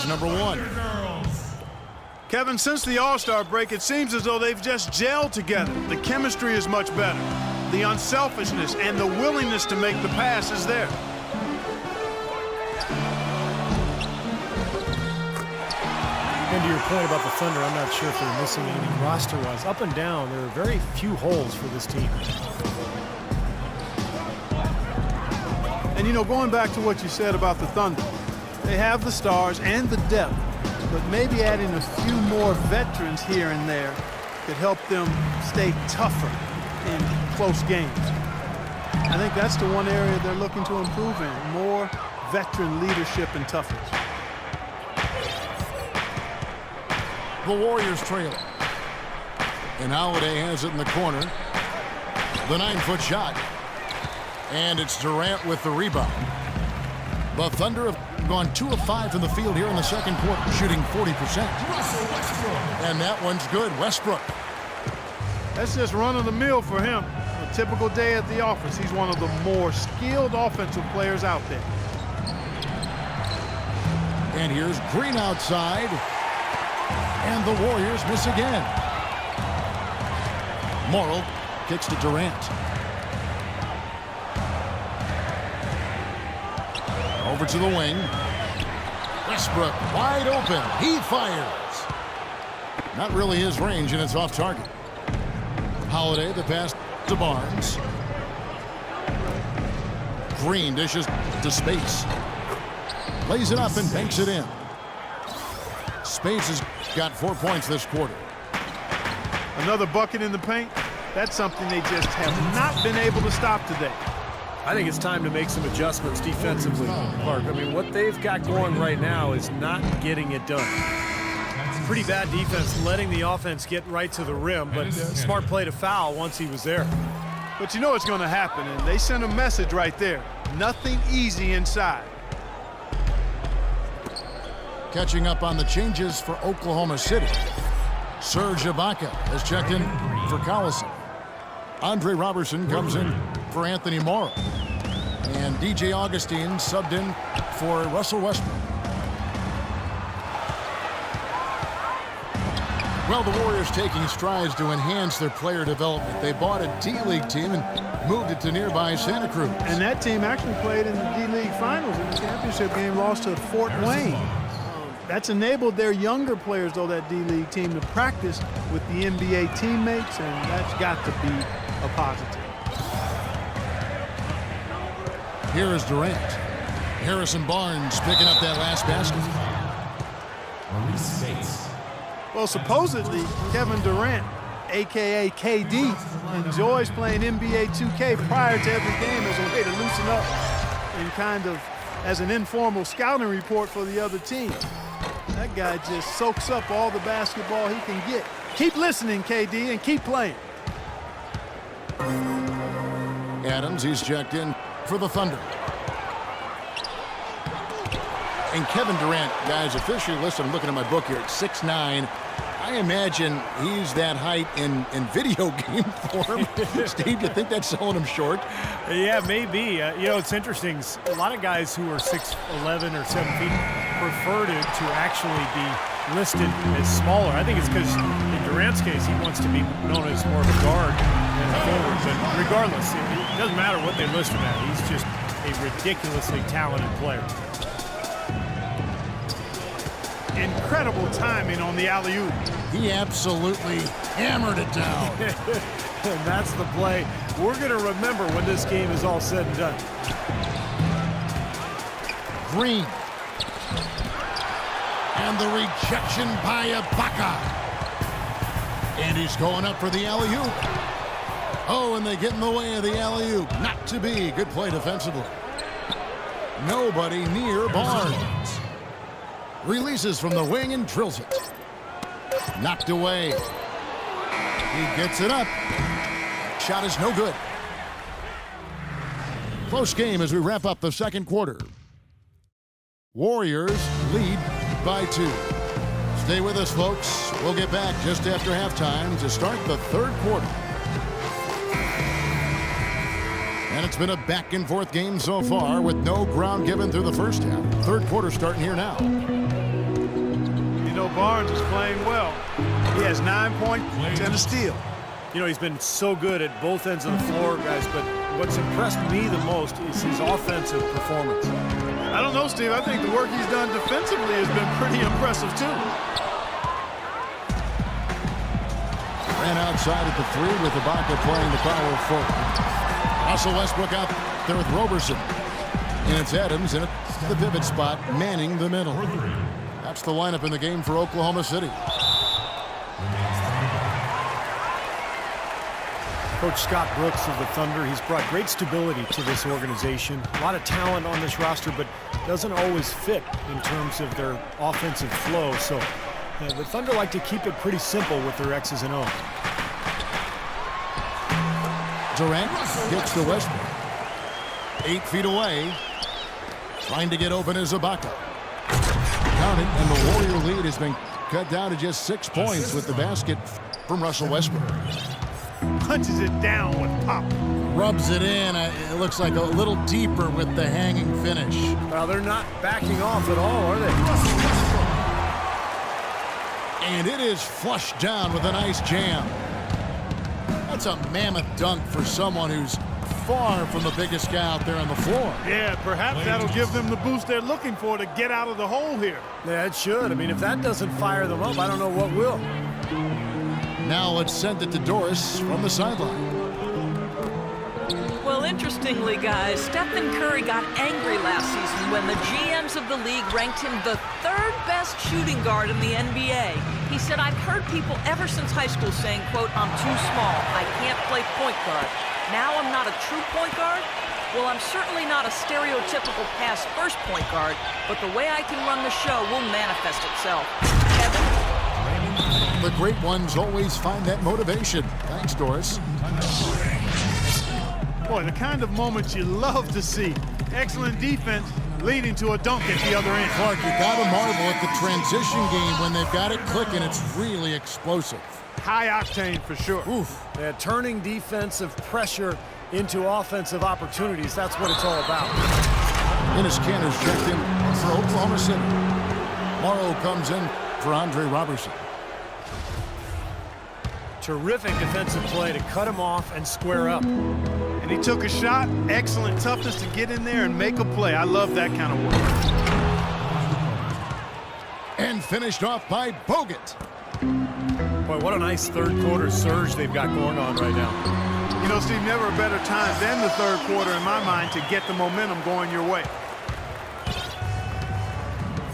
Warriors number 1. Kevin, since the All-Star break, it seems as though they've just gelled together. The chemistry is much better. The unselfishness and the willingness to make the pass is there. And to your point about the Thunder, I'm not sure if they're missing anything roster-wise. Up and down, there are very few holes for this team. And, you know, going back to what you said about the Thunder, they have the stars and the depth, but maybe adding a few more veterans here and there could help them stay tougher in close games. I think that's the one area they're looking to improve in, more veteran leadership and toughness. The Warriors trail. And Holiday has it in the corner. The 9-foot shot. And it's Durant with the rebound. The Thunder have gone 2 of 5 from the field here in the second quarter, shooting 40%. And that one's good. Westbrook. That's just run-of-the-mill for him. A typical day at the office. He's one of the more skilled offensive players out there. And here's Green outside. And the Warriors miss again. Morrill kicks to Durant. Over to the wing. Westbrook wide open. He fires. Not really his range, and it's off target. Holiday, the pass to Barnes. Green dishes to Space. Lays it up and banks it in. Space has got 4 points this quarter. Another bucket in the paint. That's something they just have not been able to stop today. I think it's time to make some adjustments defensively, Clark. I mean, what they've got going right now is not getting it done. Pretty bad defense, letting the offense get right to the rim, but smart play to foul once he was there. But you know it's going to happen, and they sent a message right there. Nothing easy inside. Catching up on the changes for Oklahoma City. Serge Ibaka has checked in for Collison. Andre Robertson comes in for Anthony Morrow. And DJ Augustine subbed in for Russell Westbrook. Well, the Warriors taking strides to enhance their player development. They bought a D-League team and moved it to nearby Santa Cruz. And that team actually played in the D-League Finals in the championship game, lost to Fort Wayne. That's enabled their younger players, though, that D-League team, to practice with the NBA teammates, and that's got to be a positive. Here is Durant. Harrison Barnes picking up that last basket. Well, supposedly, Kevin Durant, a.k.a. KD, enjoys playing NBA 2K prior to every game as a way to loosen up and kind of as an informal scouting report for the other team. That guy just soaks up all the basketball he can get. Keep listening, KD, and keep playing. Adams, he's checked in for the Thunder. And Kevin Durant, guys, officially listed, I'm looking at my book here, at 6'9". I imagine he's that height in video game form. Steve, you think that's selling him short? Yeah, maybe. You know, it's interesting. A lot of guys who are 6'11" or 7 feet prefer to actually be listed as smaller. I think it's because in Durant's case, he wants to be known as more of a guard than a forward. But regardless, it doesn't matter what they list him at. He's just a ridiculously talented player. Incredible timing on the alley-oop. He absolutely hammered it down. And that's the play we're going to remember when this game is all said and done. Green. And the rejection by Ibaka. And he's going up for the alley-oop. Oh, and they get in the way of the alley-oop. Not to be. Good play defensively. Nobody near Barnes. Releases from the wing and drills it. Knocked away. He gets it up. Shot is no good. Close game as we wrap up the second quarter. Warriors lead by 2. Stay with us, folks. We'll get back just after halftime to start the third quarter. And it's been a back-and-forth game so far with no ground given through the first half. Third quarter starting here now. Barnes is playing well. He has 9 points and a steal. You know, he's been so good at both ends of the floor, guys, but what's impressed me the most is his offensive performance. I don't know, Steve. I think the work he's done defensively has been pretty impressive, too. Ran outside at the 3 with Ibaka playing the power forward. Russell Westbrook out there with Roberson. And it's Adams in the pivot spot, manning the middle. That's the lineup in the game for Oklahoma City. Coach Scott Brooks of the Thunder, he's brought great stability to this organization. A lot of talent on this roster, but doesn't always fit in terms of their offensive flow. So the Thunder like to keep it pretty simple with their X's and O's. Durant gets to Westbrook. 8 feet away. Trying to get open is Ibaka. Counted, and the Warrior lead has been cut down to just 6 points with the basket from Russell Westbrook. Punches it down with pop. Rubs it in. It looks like a little deeper with the hanging finish. Well, they're not backing off at all, are they? And it is flushed down with a nice jam. That's a mammoth dunk for someone who's far from the biggest guy out there on the floor. Yeah, perhaps that'll give them the boost they're looking for to get out of the hole here. Yeah, it should. I mean, if that doesn't fire them up, I don't know what will. Now let's send it to Doris from the sideline. Well, interestingly, guys, Stephen Curry got angry last season when the GMs of the league ranked him the 3rd best shooting guard in the NBA. He said, "I've heard people ever since high school saying, quote, I'm too small. I can't play point guard. Now I'm not a true point guard? Well, I'm certainly not a stereotypical pass first point guard, but the way I can run the show will manifest itself." Kevin? The great ones always find that motivation. Thanks, Doris. Boy, the kind of moments you love to see. Excellent defense leading to a dunk at the other end. Clark, you got to marvel at the transition game when they've got it clicking. It's really explosive. High octane for sure. Oof. Yeah, turning defensive pressure into offensive opportunities. That's what it's all about. Enes Kanter's checked in for Oklahoma City. Morrow comes in for Andre Robertson. Terrific defensive play to cut him off and square up. And he took a shot. Excellent toughness to get in there and make a play. I love that kind of work. And finished off by Bogut. Boy, what a nice third quarter surge they've got going on right now. You know, Steve, never a better time than the third quarter in my mind to get the momentum going your way.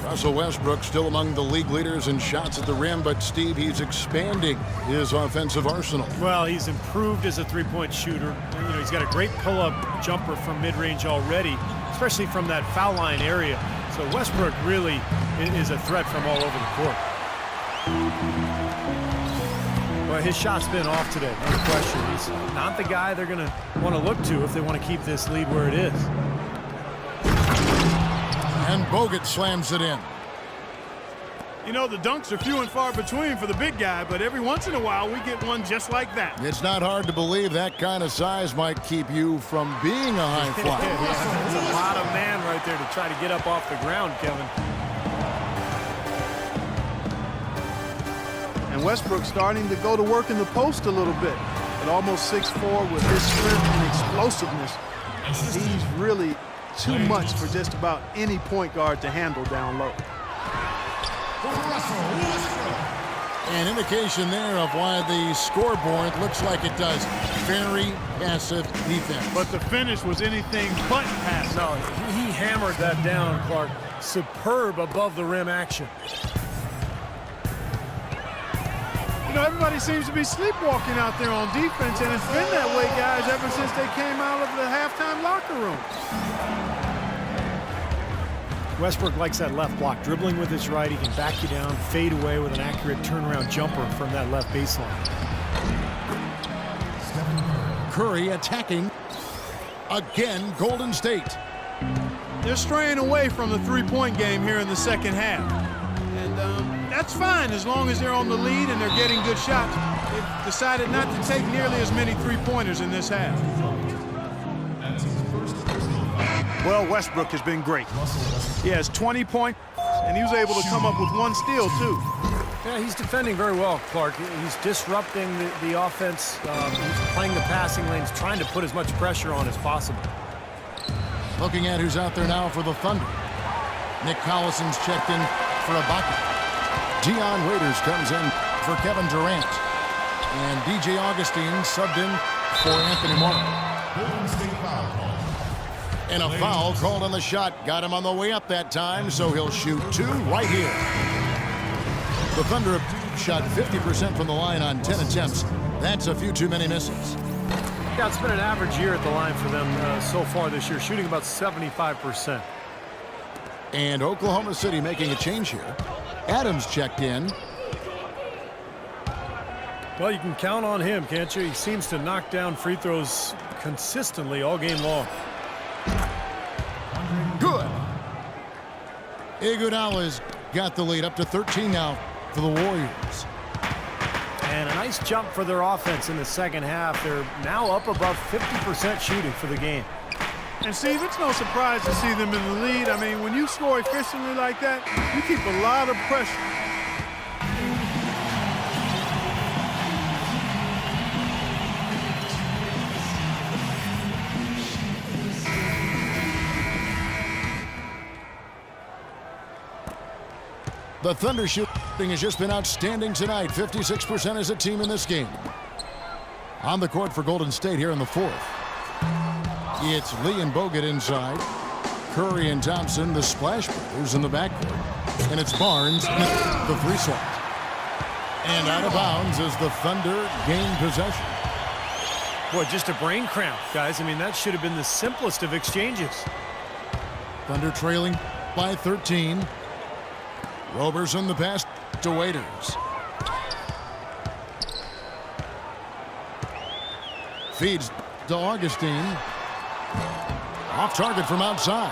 Russell Westbrook still among the league leaders in shots at the rim, but Steve, he's expanding his offensive arsenal. Well, he's improved as a three-point shooter. And, you know, he's got a great pull-up jumper from mid-range already, especially from that foul line area. So Westbrook really is a threat from all over the court. Well, his shot's been off today, no question. He's not the guy they're going to want to look to if they want to keep this lead where it is. And Bogut slams it in. You know, the dunks are few and far between for the big guy, but every once in a while we get one just like that. It's not hard to believe that kind of size might keep you from being a high flyer. That's a lot of man right there to try to get up off the ground, Kevin. And Westbrook starting to go to work in the post a little bit. At almost 6'4", with his strength and explosiveness, he's really too much for just about any point guard to handle down low. An indication there of why the scoreboard looks like it does. Very passive defense. But the finish was anything but passive. No, he hammered that down, Clark. Superb above the rim action. You know, everybody seems to be sleepwalking out there on defense, and it's been that way, guys, ever since they came out of the halftime locker room. Westbrook likes that left block. Dribbling with his right, he can back you down, fade away with an accurate turnaround jumper from that left baseline. Curry attacking. Again, Golden State. They're straying away from the three-point game here in the second half. And that's fine as long as they're on the lead and they're getting good shots. They've decided not to take nearly as many three-pointers in this half. Well, Westbrook has been great. He has 20 points, and he was able to come up with one steal, too. Yeah, he's defending very well, Clark. He's disrupting the offense. He's playing the passing lanes, trying to put as much pressure on as possible. Looking at who's out there now for the Thunder. Nick Collison's checked in for Ibaka. Dion Waiters comes in for Kevin Durant. And DJ Augustine subbed in for Anthony Morrow. And a foul called on the shot. Got him on the way up that time, so he'll shoot 2 right here. The Thunder have shot 50% from the line on 10 attempts. That's a few too many misses. Yeah, it's been an average year at the line for them so far this year, shooting about 75%. And Oklahoma City making a change here. Adams checked in. Well, you can count on him, can't you? He seems to knock down free throws consistently all game long. Good. Iguodala's got the lead up to 13 now for the Warriors. And a nice jump for their offense in the second half. They're now up above 50% shooting for the game. And Steve, it's no surprise to see them in the lead. I mean, when you score efficiently like that, you keep a lot of pressure. The Thunder shooting has just been outstanding tonight. 56% as a team in this game. On the court for Golden State here in the fourth. It's Lee and Bogut inside. Curry and Thompson, the Splash Brothers in the backcourt. And it's Barnes, the three slot. And out of bounds as the Thunder gain possession. Boy, just a brain cramp, guys. I mean, that should have been the simplest of exchanges. Thunder trailing by 13. Roberson the pass to Waiters. Feeds to Augustine. Off target from outside.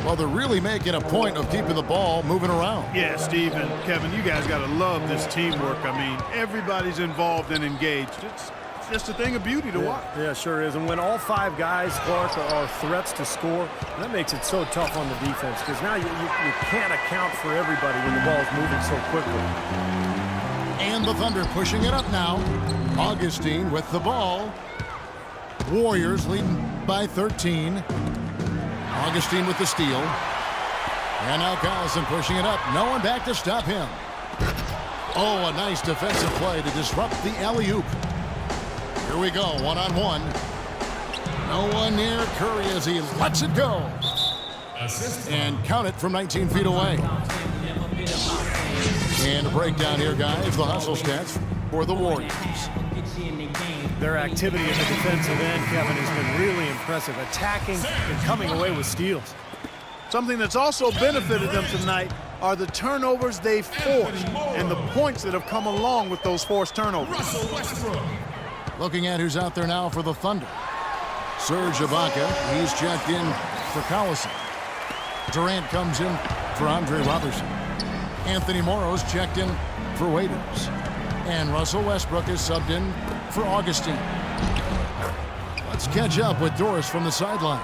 Well, they're really making a point of keeping the ball moving around. Yeah, Steve and Kevin, you guys got to love this teamwork. I mean, everybody's involved and engaged. It's just a thing of beauty to watch. Yeah, sure is. And when all 5 guys, Clark, are threats to score, that makes it so tough on the defense because now you can't account for everybody when the ball is moving so quickly. And the Thunder pushing it up now. Augustine with the ball. Warriors leading by 13. Augustine with the steal. And now Collison pushing it up. No one back to stop him. Oh, a nice defensive play to disrupt the alley-oop. Here we go, one-on-one. No one near Curry as he lets it go. And count it from 19 feet away. And a breakdown here, guys. The hustle stats for the Warriors. Their activity in the defensive end, Kevin, has been really impressive. Attacking and coming away with steals. Something that's also benefited them tonight are the turnovers they've forced and the points that have come along with those forced turnovers. Looking at who's out there now for the Thunder. Serge Ibaka, he's checked in for Collison. Durant comes in for Andre Robertson. Anthony Morrow's checked in for Waiters. And Russell Westbrook is subbed in for Augustine. Let's catch up with Doris from the sideline.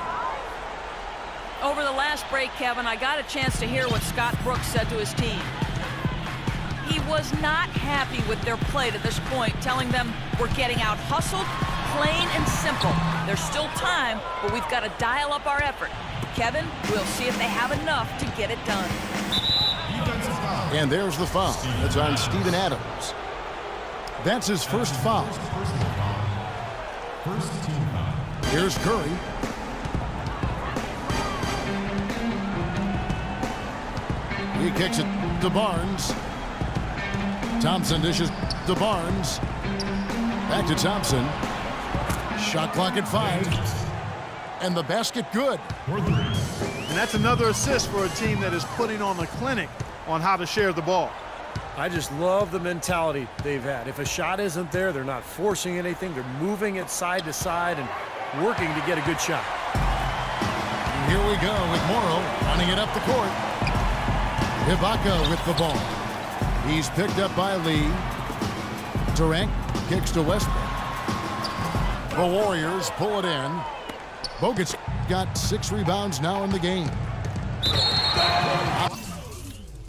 Over the last break, Kevin, I got a chance to hear what Scott Brooks said to his team. He was not happy with their play to this point, telling them we're getting out hustled, plain and simple. There's still time, but we've got to dial up our effort. Kevin, we'll see if they have enough to get it done. And there's the foul. That's on Steven Adams. That's his first foul. Here's Curry. He kicks it to Barnes. Thompson dishes to Barnes. Back to Thompson. Shot clock at 5. And the basket good. And that's another assist for a team that is putting on a clinic on how to share the ball. I just love the mentality they've had. If a shot isn't there, they're not forcing anything. They're moving it side to side and working to get a good shot. And here we go with Morrow running it up the court. Ibaka with the ball. He's picked up by Lee. Durant kicks to Westbrook. The Warriors pull it in. Bogut's got 6 rebounds now in the game.